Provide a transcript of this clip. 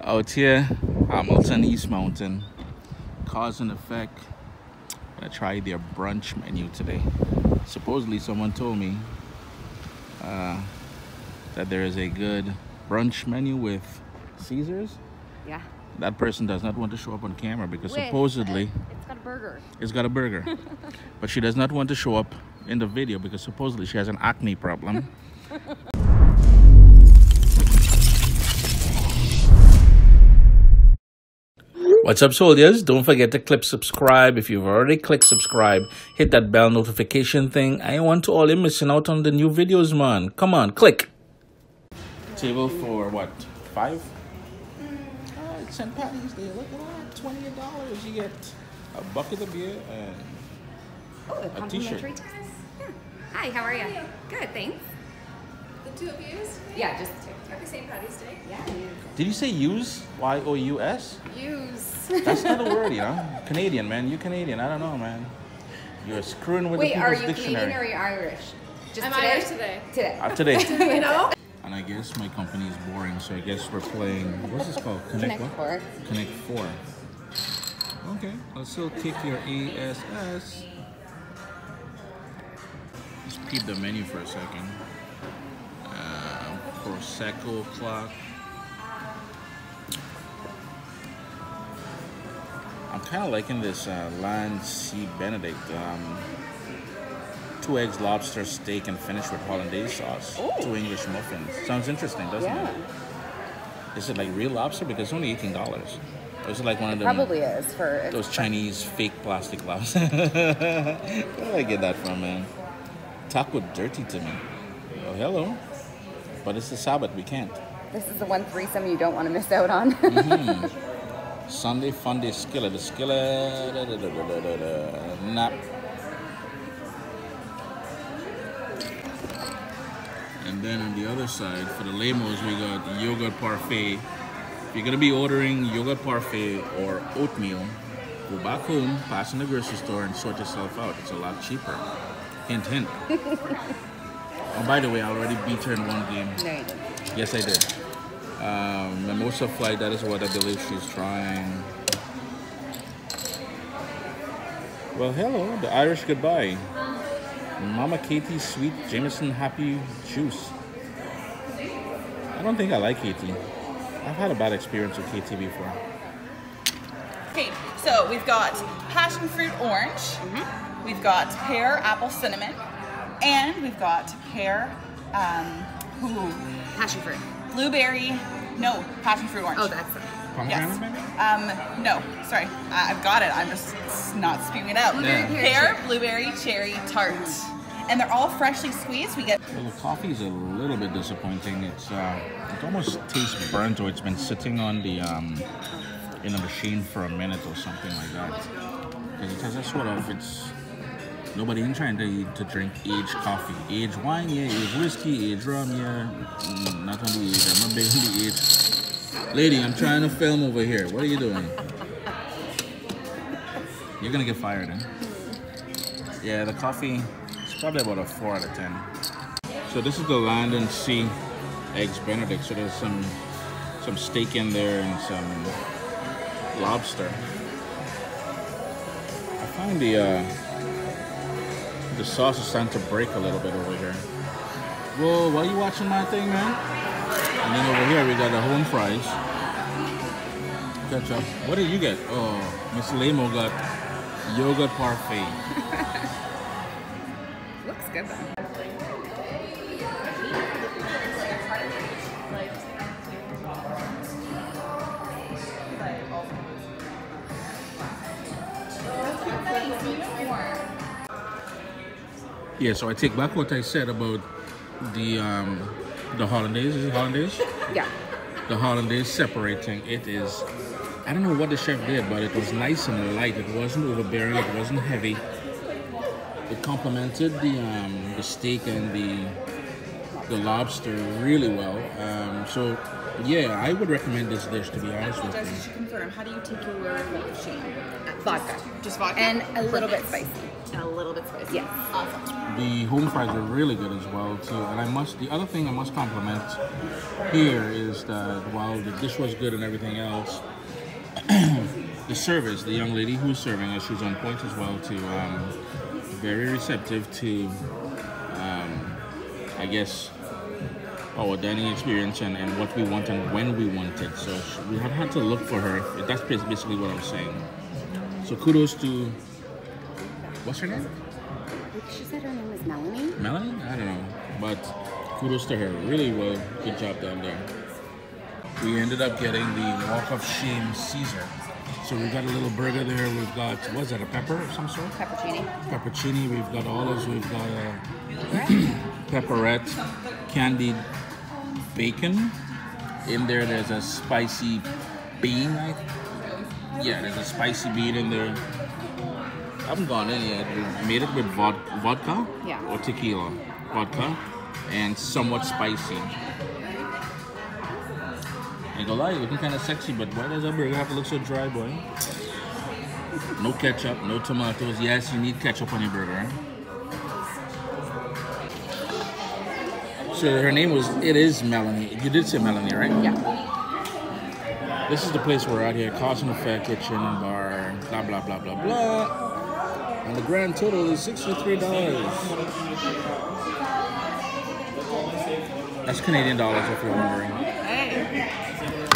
Out here, Hamilton, East Mountain, cause and effect. I'm gonna try their brunch menu today. Supposedly someone told me that there is a good brunch menu with Caesars. Yeah. That person does not want to show up on camera because supposedly it's got a burger. It's got a burger. But she does not want to show up in the video because supposedly she has an acne problem. What's up, soldiers? Don't forget to click subscribe. If you've already clicked subscribe, hit that bell notification thing. I want to all you missing out on the new videos, man. Come on, click. Table for what? 5? It's St. Patty's Day. Look at that, $20. You get a bucket of beer and a t-shirt. Hi, how are you? Good, thanks. The two of yous? Yeah, just two. Happy St. Patty's Day. Yeah. Did you say use? Y-O-U-S? Use. That's not a word, you know. Canadian, man. You Canadian. I don't know, man. You're screwing with the people's dictionary. Wait, are you Canadian or are you Irish? I'm Irish today. Today. You know? And I guess my company is boring, so I guess we're playing, what's this called? Connect what? 4. Connect 4. Okay, I'll still kick your ASS. Just peep the menu for a second. Prosecco clock. I'm kind of liking this Land C Benedict. 2 eggs, lobster, steak, and finished with hollandaise sauce. Ooh. 2 English muffins. Sounds interesting, doesn't it? Is it like real lobster? Because it's only $18. Or is it like one of them? Probably is for those Chinese fake plastic lobster. Where did I get that from, man? Taco dirty to me. Oh, hello. But it's the Sabbath, we can't. This is the one threesome you don't want to miss out on. Sunday fun day skillet. The skillet. Nap. And then on the other side, for the lamos, we got yogurt parfait. If you're gonna be ordering yogurt parfait or oatmeal, go back home, pass in the grocery store, and sort yourself out. It's a lot cheaper. Hint, hint. Oh, by the way, I already beat her in one game. No, you didn't. Yes, I did. Mimosa flight, that is what I believe she's trying. Well, hello, the Irish goodbye. Mama Katie Sweet Jameson Happy Juice. I don't think I like Katie. I've had a bad experience with Katie before. Okay, so we've got passion fruit orange, we've got pear apple cinnamon, and we've got pear Passion fruit. blueberry, no, passion fruit orange. Oh, that's it. Pomegranate, maybe? No, sorry, I've got it, I'm just not spewing it out. Yeah. Pear, blueberry, cherry, tart. And they're all freshly squeezed. We get Well, the coffee is a little bit disappointing. It almost tastes burnt, or it's been sitting on the in a machine for a minute or something like that. Because it has a sort of, it's nobody ain't trying to drink aged coffee, aged wine, yeah, aged whiskey, aged rum, yeah. Not on the age. I'm not big on the age. Lady, I'm trying to film over here. What are you doing? You're gonna get fired, eh? Yeah, the coffee. Probably about a 4 out of 10. So this is the Land and Sea Eggs Benedict. So there's some steak in there and some lobster. I find the sauce is starting to break a little bit over here. Whoa, why are you watching my thing, man? And then over here we got the home fries. Ketchup. What did you get? Oh, Miss Lamo got yogurt parfait. Looks good though. Yeah, so I take back what I said about the hollandaise. Is it hollandaise? Yeah. The hollandaise separating. It is, I don't know what the chef did, but it was nice and light. It wasn't overbearing. It wasn't heavy. It complemented the steak and the the lobster really well. So yeah, I would recommend this dish, to be honest with Just you. to confirm, how do you take your Shane? Vodka. Just vodka? And a little bit spicy. And a little bit spicy. Yes. Awesome. The home fries are really good as well too. And the other thing I must compliment here is that while the dish was good and everything else, the service, the young lady who's serving us, she's on point as well too. Very receptive to, I guess, our dining experience and what we want and when we want it. So we have had to look for her. That's basically what I'm saying. So kudos to, what's her name? She said her name was Melanie. Melanie? I don't know. But kudos to her. Really well, good job down there. We ended up getting the Walk of Shame Caesar. So we've got a little burger there. We've got, what's that, a pepper of some sort? Peppercini. Peppercini. We've got olives. We've got a pepperette, candied bacon. In there, there's a spicy bean. Yeah, there's a spicy bean in there. I haven't gone in yet. We made it with vodka or tequila. Vodka and somewhat spicy. I ain't gonna lie, looking kind of sexy, but why does that burger have to look so dry, boy? No ketchup, no tomatoes. Yes, you need ketchup on your burger. So her name is Melanie. You did say Melanie, right? Yeah. This is the place we're at here, Cause and Effect Kitchen and Bar, blah, blah, blah, blah, blah. And the grand total is $63. That's Canadian dollars if you're wondering. Hey.